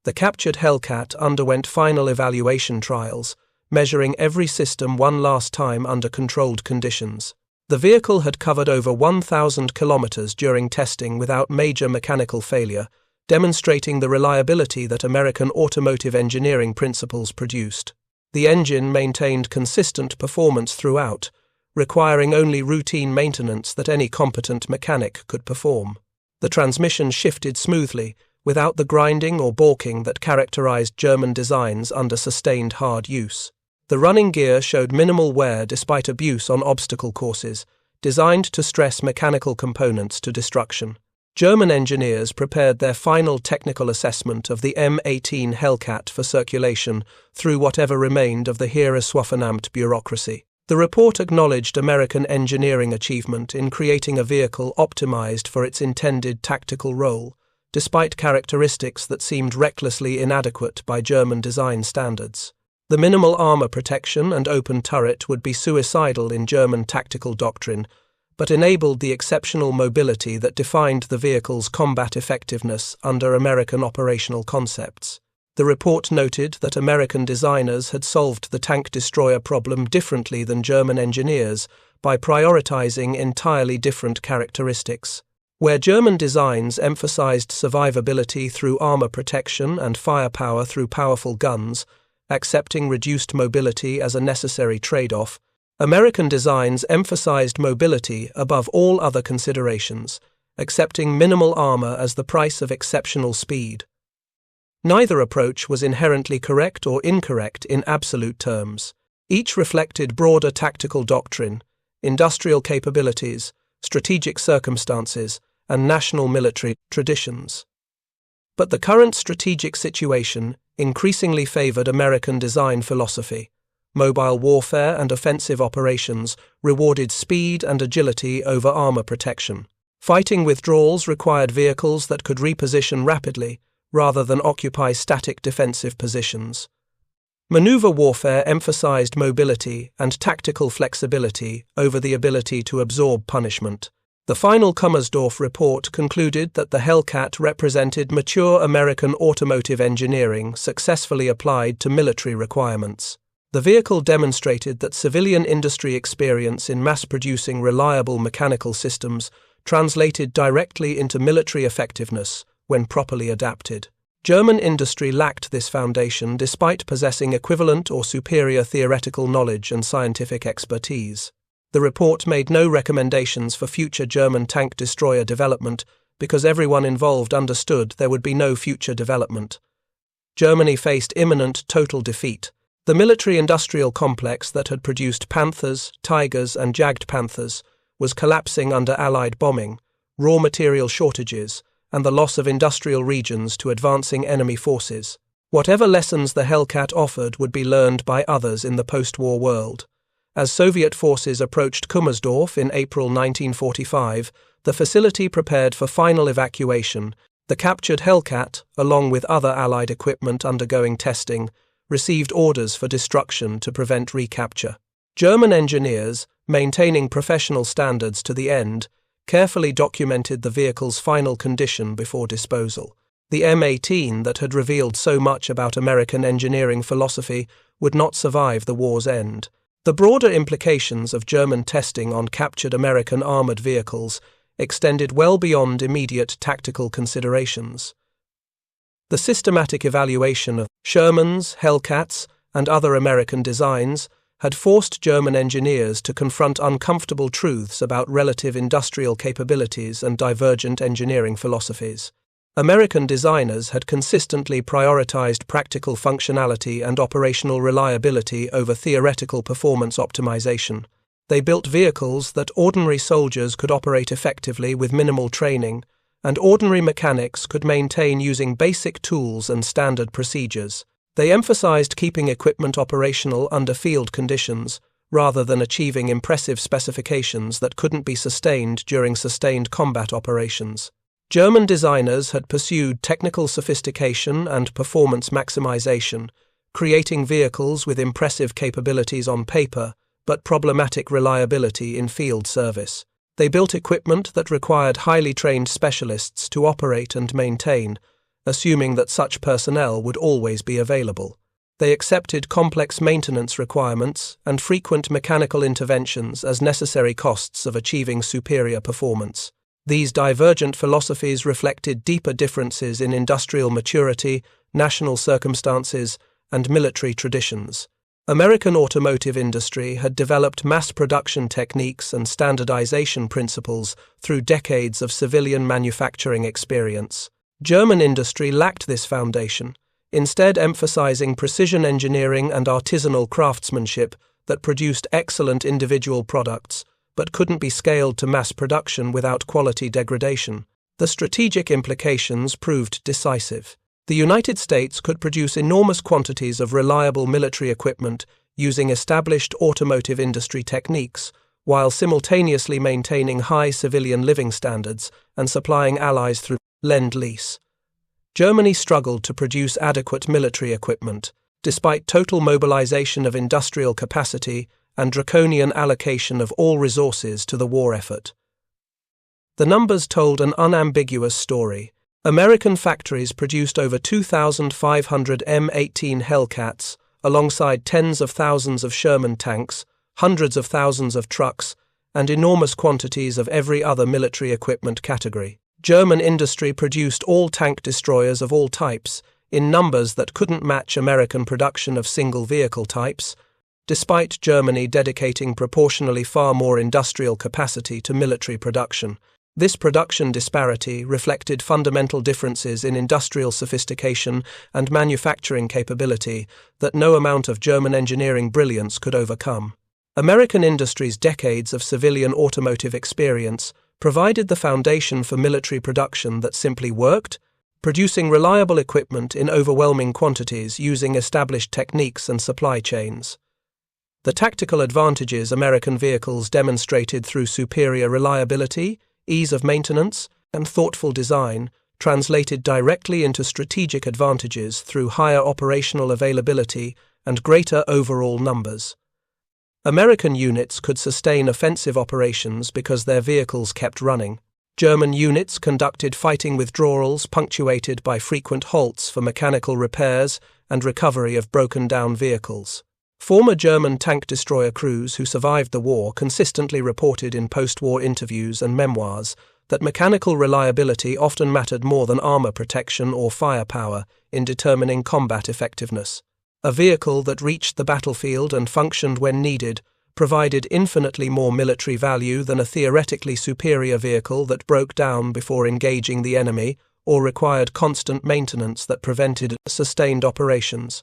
The captured Hellcat underwent final evaluation trials, measuring every system one last time under controlled conditions. The vehicle had covered over 1,000 kilometers during testing without major mechanical failure, demonstrating the reliability that American automotive engineering principles produced. The engine maintained consistent performance throughout, requiring only routine maintenance that any competent mechanic could perform. The transmission shifted smoothly, without the grinding or balking that characterized German designs under sustained hard use. The running gear showed minimal wear despite abuse on obstacle courses, designed to stress mechanical components to destruction. German engineers prepared their final technical assessment of the M18 Hellcat for circulation through whatever remained of the Heereswaffenamt bureaucracy. The report acknowledged American engineering achievement in creating a vehicle optimized for its intended tactical role, despite characteristics that seemed recklessly inadequate by German design standards. The minimal armor protection and open turret would be suicidal in German tactical doctrine, but enabled the exceptional mobility that defined the vehicle's combat effectiveness under American operational concepts. The report noted that American designers had solved the tank destroyer problem differently than German engineers by prioritizing entirely different characteristics. Where German designs emphasized survivability through armor protection and firepower through powerful guns, accepting reduced mobility as a necessary trade-off, American designs emphasized mobility above all other considerations, accepting minimal armor as the price of exceptional speed. Neither approach was inherently correct or incorrect in absolute terms. Each reflected broader tactical doctrine, industrial capabilities, strategic circumstances, and national military traditions. But the current strategic situation increasingly favored American design philosophy. Mobile warfare and offensive operations rewarded speed and agility over armor protection. Fighting withdrawals required vehicles that could reposition rapidly, rather than occupy static defensive positions. Maneuver warfare emphasized mobility and tactical flexibility over the ability to absorb punishment. The final Kummersdorf report concluded that the Hellcat represented mature American automotive engineering successfully applied to military requirements. The vehicle demonstrated that civilian industry experience in mass-producing reliable mechanical systems translated directly into military effectiveness when properly adapted. German industry lacked this foundation despite possessing equivalent or superior theoretical knowledge and scientific expertise. The report made no recommendations for future German tank destroyer development because everyone involved understood there would be no future development. Germany faced imminent total defeat. The military-industrial complex that had produced Panthers, Tigers, and Jagdpanthers was collapsing under Allied bombing, raw material shortages, and the loss of industrial regions to advancing enemy forces. Whatever lessons the Hellcat offered would be learned by others in the post-war world. As Soviet forces approached Kummersdorf in April 1945, the facility prepared for final evacuation. The captured Hellcat, along with other Allied equipment undergoing testing, received orders for destruction to prevent recapture. German engineers, maintaining professional standards to the end, carefully documented the vehicle's final condition before disposal. The M18 that had revealed so much about American engineering philosophy would not survive the war's end. The broader implications of German testing on captured American armored vehicles extended well beyond immediate tactical considerations. The systematic evaluation of Shermans, Hellcats, and other American designs had forced German engineers to confront uncomfortable truths about relative industrial capabilities and divergent engineering philosophies. American designers had consistently prioritized practical functionality and operational reliability over theoretical performance optimization. They built vehicles that ordinary soldiers could operate effectively with minimal training, and ordinary mechanics could maintain using basic tools and standard procedures. They emphasized keeping equipment operational under field conditions, rather than achieving impressive specifications that couldn't be sustained during sustained combat operations. German designers had pursued technical sophistication and performance maximization, creating vehicles with impressive capabilities on paper, but problematic reliability in field service. They built equipment that required highly trained specialists to operate and maintain, assuming that such personnel would always be available. They accepted complex maintenance requirements and frequent mechanical interventions as necessary costs of achieving superior performance. These divergent philosophies reflected deeper differences in industrial maturity, national circumstances, and military traditions. American automotive industry had developed mass production techniques and standardization principles through decades of civilian manufacturing experience. German industry lacked this foundation, instead emphasizing precision engineering and artisanal craftsmanship that produced excellent individual products, but couldn't be scaled to mass production without quality degradation. The strategic implications proved decisive. The United States could produce enormous quantities of reliable military equipment using established automotive industry techniques, while simultaneously maintaining high civilian living standards and supplying allies through Lend-Lease. Germany struggled to produce adequate military equipment, despite total mobilization of industrial capacity and draconian allocation of all resources to the war effort. The numbers told an unambiguous story. American factories produced over 2,500 M18 Hellcats, alongside tens of thousands of Sherman tanks, hundreds of thousands of trucks, and enormous quantities of every other military equipment category. German industry produced all tank destroyers of all types, in numbers that couldn't match American production of single vehicle types, despite Germany dedicating proportionally far more industrial capacity to military production. This production disparity reflected fundamental differences in industrial sophistication and manufacturing capability that no amount of German engineering brilliance could overcome. American industry's decades of civilian automotive experience provided the foundation for military production that simply worked, producing reliable equipment in overwhelming quantities using established techniques and supply chains. The tactical advantages American vehicles demonstrated through superior reliability, ease of maintenance, and thoughtful design translated directly into strategic advantages through higher operational availability and greater overall numbers. American units could sustain offensive operations because their vehicles kept running. German units conducted fighting withdrawals punctuated by frequent halts for mechanical repairs and recovery of broken-down vehicles. Former German tank destroyer crews who survived the war consistently reported in post-war interviews and memoirs that mechanical reliability often mattered more than armor protection or firepower in determining combat effectiveness. A vehicle that reached the battlefield and functioned when needed provided infinitely more military value than a theoretically superior vehicle that broke down before engaging the enemy or required constant maintenance that prevented sustained operations.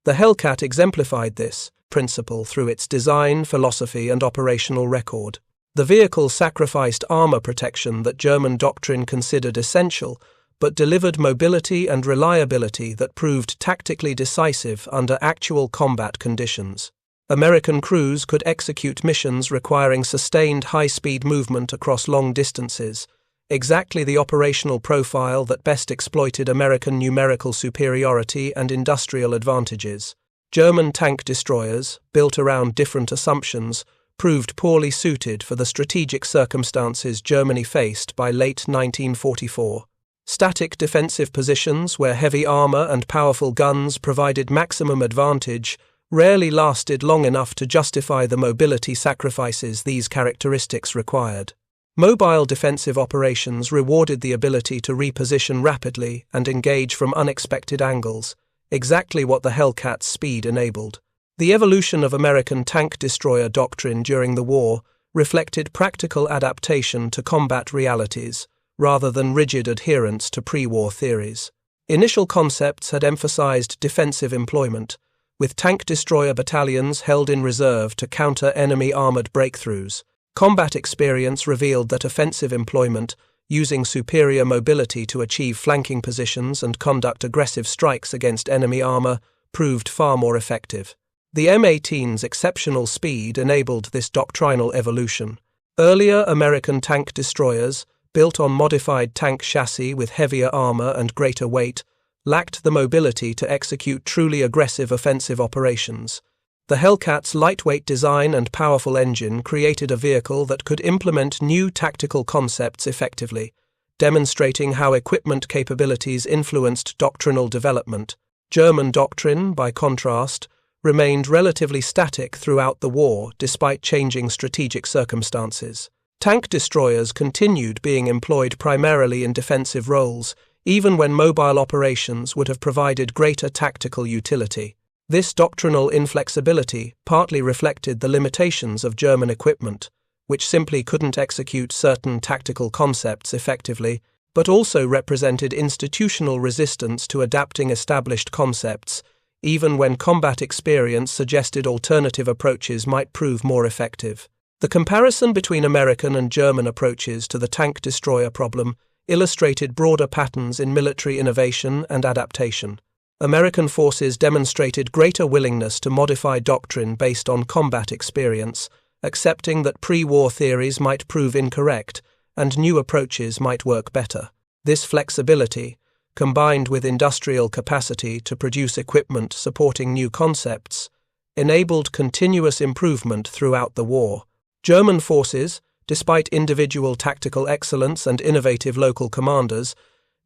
The Hellcat exemplified this principle through its design, philosophy, and operational record. The vehicle sacrificed armor protection that German doctrine considered essential, but delivered mobility and reliability that proved tactically decisive under actual combat conditions. American crews could execute missions requiring sustained high-speed movement across long distances, exactly the operational profile that best exploited American numerical superiority and industrial advantages. German tank destroyers, built around different assumptions, proved poorly suited for the strategic circumstances Germany faced by late 1944. Static defensive positions where heavy armor and powerful guns provided maximum advantage rarely lasted long enough to justify the mobility sacrifices these characteristics required. Mobile defensive operations rewarded the ability to reposition rapidly and engage from unexpected angles, exactly what the Hellcat's speed enabled. The evolution of American tank destroyer doctrine during the war reflected practical adaptation to combat realities, rather than rigid adherence to pre-war theories. Initial concepts had emphasized defensive employment, with tank destroyer battalions held in reserve to counter enemy armored breakthroughs. Combat experience revealed that offensive employment, using superior mobility to achieve flanking positions and conduct aggressive strikes against enemy armor, proved far more effective. The M18's exceptional speed enabled this doctrinal evolution. Earlier American tank destroyers, built on modified tank chassis with heavier armor and greater weight, lacked the mobility to execute truly aggressive offensive operations. The Hellcat's lightweight design and powerful engine created a vehicle that could implement new tactical concepts effectively, demonstrating how equipment capabilities influenced doctrinal development. German doctrine, by contrast, remained relatively static throughout the war despite changing strategic circumstances. Tank destroyers continued being employed primarily in defensive roles, even when mobile operations would have provided greater tactical utility. This doctrinal inflexibility partly reflected the limitations of German equipment, which simply couldn't execute certain tactical concepts effectively, but also represented institutional resistance to adapting established concepts, even when combat experience suggested alternative approaches might prove more effective. The comparison between American and German approaches to the tank destroyer problem illustrated broader patterns in military innovation and adaptation. American forces demonstrated greater willingness to modify doctrine based on combat experience, accepting that pre-war theories might prove incorrect and new approaches might work better. This flexibility, combined with industrial capacity to produce equipment supporting new concepts, enabled continuous improvement throughout the war. German forces, despite individual tactical excellence and innovative local commanders,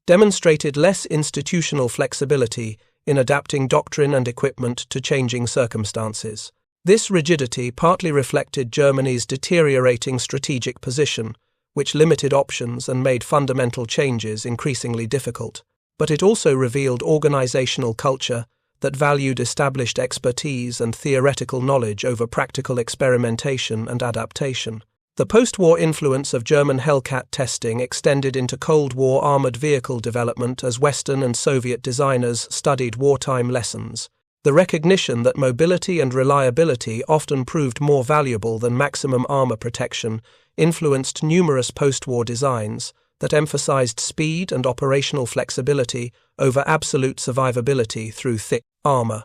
demonstrated less institutional flexibility in adapting doctrine and equipment to changing circumstances. This rigidity partly reflected Germany's deteriorating strategic position, which limited options and made fundamental changes increasingly difficult. But it also revealed organizational culture that valued established expertise and theoretical knowledge over practical experimentation and adaptation. The post-war influence of German Hellcat testing extended into Cold War armored vehicle development as Western and Soviet designers studied wartime lessons. The recognition that mobility and reliability often proved more valuable than maximum armor protection influenced numerous post-war designs that emphasized speed and operational flexibility over absolute survivability through thick armor.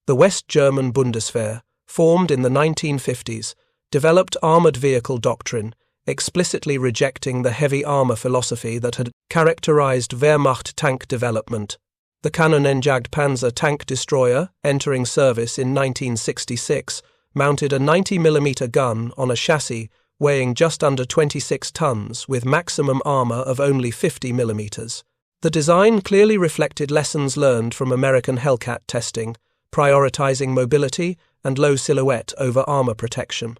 The West German Bundeswehr, formed in the 1950s, developed armored vehicle doctrine, explicitly rejecting the heavy armor philosophy that had characterized Wehrmacht tank development. The German Jagdpanthers tank destroyer, entering service in 1966, mounted a 90mm gun on a chassis weighing just under 26 tons with maximum armor of only 50mm. The design clearly reflected lessons learned from American Hellcat testing, prioritizing mobility and low silhouette over armor protection.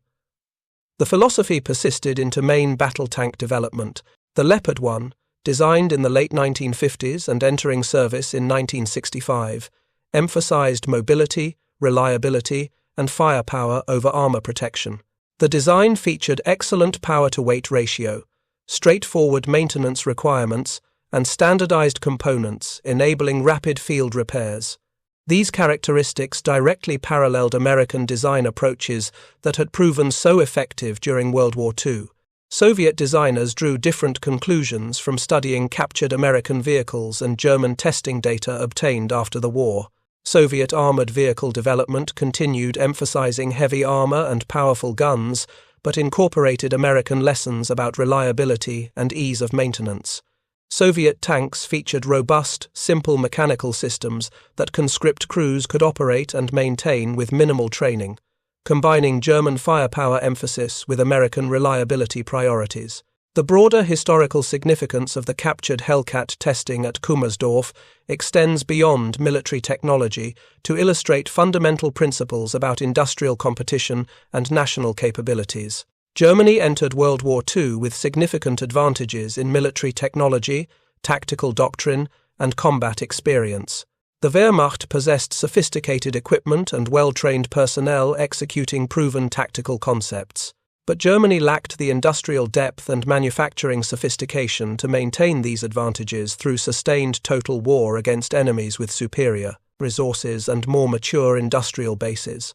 The philosophy persisted into main battle tank development. The Leopard 1, designed in the late 1950s and entering service in 1965, emphasized mobility, reliability, and firepower over armor protection. The design featured excellent power-to-weight ratio, straightforward maintenance requirements, and standardized components enabling rapid field repairs. These characteristics directly paralleled American design approaches that had proven so effective during World War II. Soviet designers drew different conclusions from studying captured American vehicles and German testing data obtained after the war. Soviet armored vehicle development continued emphasizing heavy armor and powerful guns, but incorporated American lessons about reliability and ease of maintenance. Soviet tanks featured robust, simple mechanical systems that conscript crews could operate and maintain with minimal training, combining German firepower emphasis with American reliability priorities. The broader historical significance of the captured Hellcat testing at Kummersdorf extends beyond military technology to illustrate fundamental principles about industrial competition and national capabilities. Germany entered World War II with significant advantages in military technology, tactical doctrine, and combat experience. The Wehrmacht possessed sophisticated equipment and well-trained personnel executing proven tactical concepts. But Germany lacked the industrial depth and manufacturing sophistication to maintain these advantages through sustained total war against enemies with superior resources and more mature industrial bases.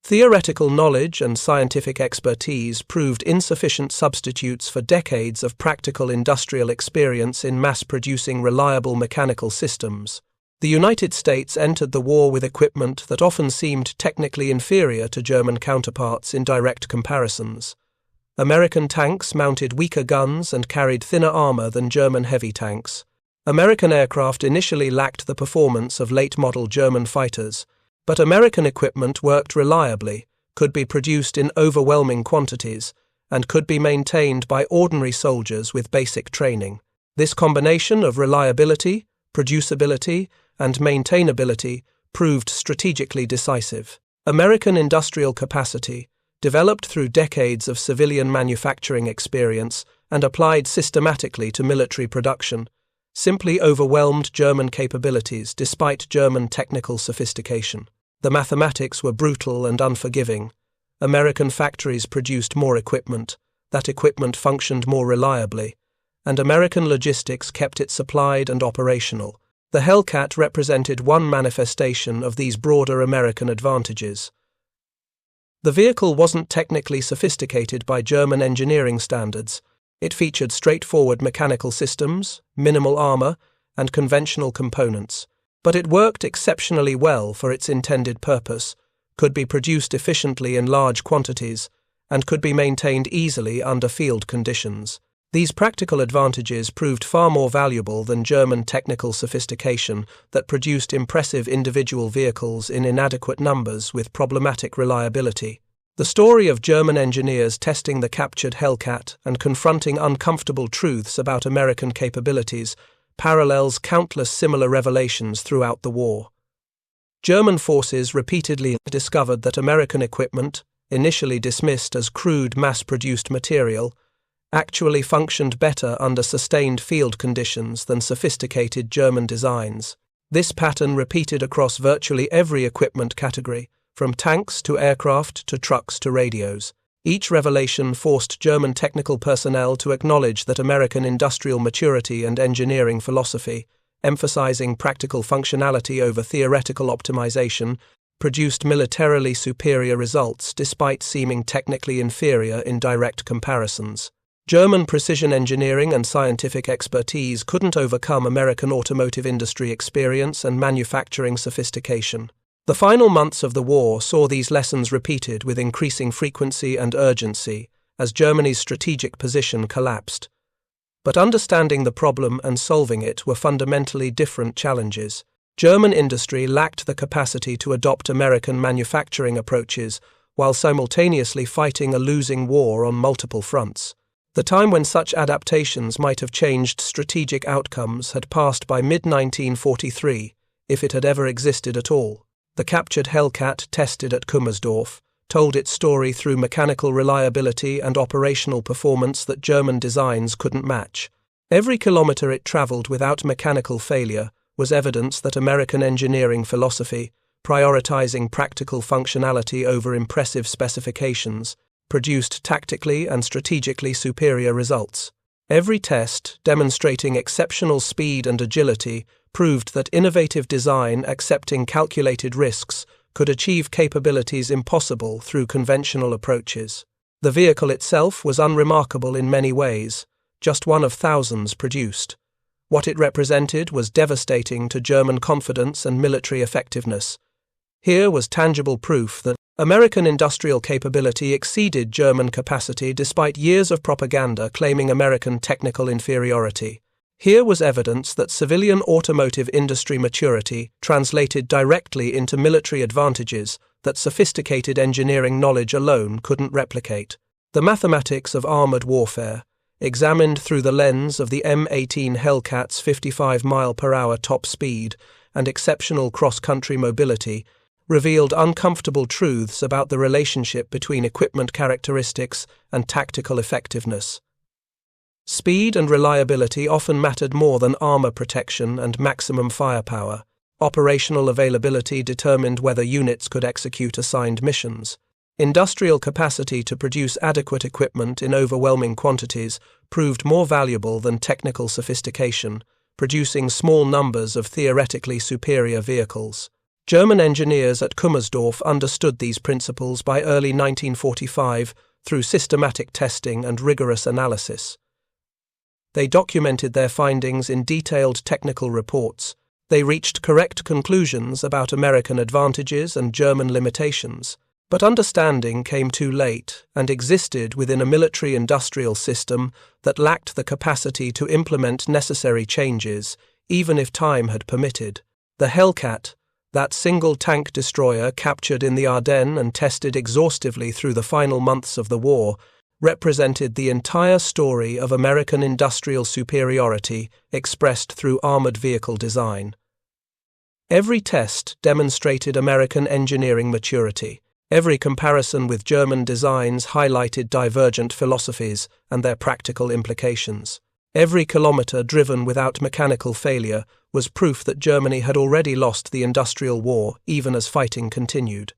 Theoretical knowledge and scientific expertise proved insufficient substitutes for decades of practical industrial experience in mass-producing reliable mechanical systems. The United States entered the war with equipment that often seemed technically inferior to German counterparts in direct comparisons. American tanks mounted weaker guns and carried thinner armor than German heavy tanks. American aircraft initially lacked the performance of late-model German fighters, but American equipment worked reliably, could be produced in overwhelming quantities, and could be maintained by ordinary soldiers with basic training. This combination of reliability, producibility, and maintainability proved strategically decisive. American industrial capacity, developed through decades of civilian manufacturing experience and applied systematically to military production, simply overwhelmed German capabilities despite German technical sophistication. The mathematics were brutal and unforgiving. American factories produced more equipment, that equipment functioned more reliably, and American logistics kept it supplied and operational. The Hellcat represented one manifestation of these broader American advantages. The vehicle wasn't technically sophisticated by German engineering standards. It featured straightforward mechanical systems, minimal armor, and conventional components, but it worked exceptionally well for its intended purpose, could be produced efficiently in large quantities, and could be maintained easily under field conditions. These practical advantages proved far more valuable than German technical sophistication that produced impressive individual vehicles in inadequate numbers with problematic reliability. The story of German engineers testing the captured Hellcat and confronting uncomfortable truths about American capabilities parallels countless similar revelations throughout the war. German forces repeatedly discovered that American equipment, initially dismissed as crude mass-produced material, actually functioned better under sustained field conditions than sophisticated German designs. This pattern repeated across virtually every equipment category, from tanks to aircraft to trucks to radios. Each revelation forced German technical personnel to acknowledge that American industrial maturity and engineering philosophy, emphasizing practical functionality over theoretical optimization, produced militarily superior results despite seeming technically inferior in direct comparisons. German precision engineering and scientific expertise couldn't overcome American automotive industry experience and manufacturing sophistication. The final months of the war saw these lessons repeated with increasing frequency and urgency as Germany's strategic position collapsed. But understanding the problem and solving it were fundamentally different challenges. German industry lacked the capacity to adopt American manufacturing approaches while simultaneously fighting a losing war on multiple fronts. The time when such adaptations might have changed strategic outcomes had passed by mid-1943, if it had ever existed at all. The captured Hellcat, tested at Kummersdorf, told its story through mechanical reliability and operational performance that German designs couldn't match. Every kilometer it traveled without mechanical failure was evidence that American engineering philosophy, prioritizing practical functionality over impressive specifications, produced tactically and strategically superior results. Every test, demonstrating exceptional speed and agility, proved that innovative design accepting calculated risks could achieve capabilities impossible through conventional approaches. The vehicle itself was unremarkable in many ways, just one of thousands produced. What it represented was devastating to German confidence and military effectiveness. Here was tangible proof that American industrial capability exceeded German capacity despite years of propaganda claiming American technical inferiority. Here was evidence that civilian automotive industry maturity translated directly into military advantages that sophisticated engineering knowledge alone couldn't replicate. The mathematics of armored warfare, examined through the lens of the M18 Hellcat's 55-mile-per-hour top speed and exceptional cross-country mobility, revealed uncomfortable truths about the relationship between equipment characteristics and tactical effectiveness. Speed and reliability often mattered more than armor protection and maximum firepower. Operational availability determined whether units could execute assigned missions. Industrial capacity to produce adequate equipment in overwhelming quantities proved more valuable than technical sophistication, producing small numbers of theoretically superior vehicles. German engineers at Kummersdorf understood these principles by early 1945 through systematic testing and rigorous analysis. They documented their findings in detailed technical reports. They reached correct conclusions about American advantages and German limitations. But understanding came too late and existed within a military-industrial system that lacked the capacity to implement necessary changes, even if time had permitted. The Hellcat, that single tank destroyer captured in the Ardennes and tested exhaustively through the final months of the war, represented the entire story of American industrial superiority expressed through armored vehicle design. Every test demonstrated American engineering maturity. Every comparison with German designs highlighted divergent philosophies and their practical implications. Every kilometer driven without mechanical failure was proof that Germany had already lost the industrial war even as fighting continued.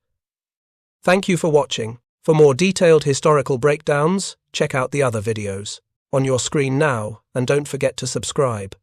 Thank you for watching. For more detailed historical breakdowns, check out the other videos on your screen now, and don't forget to subscribe.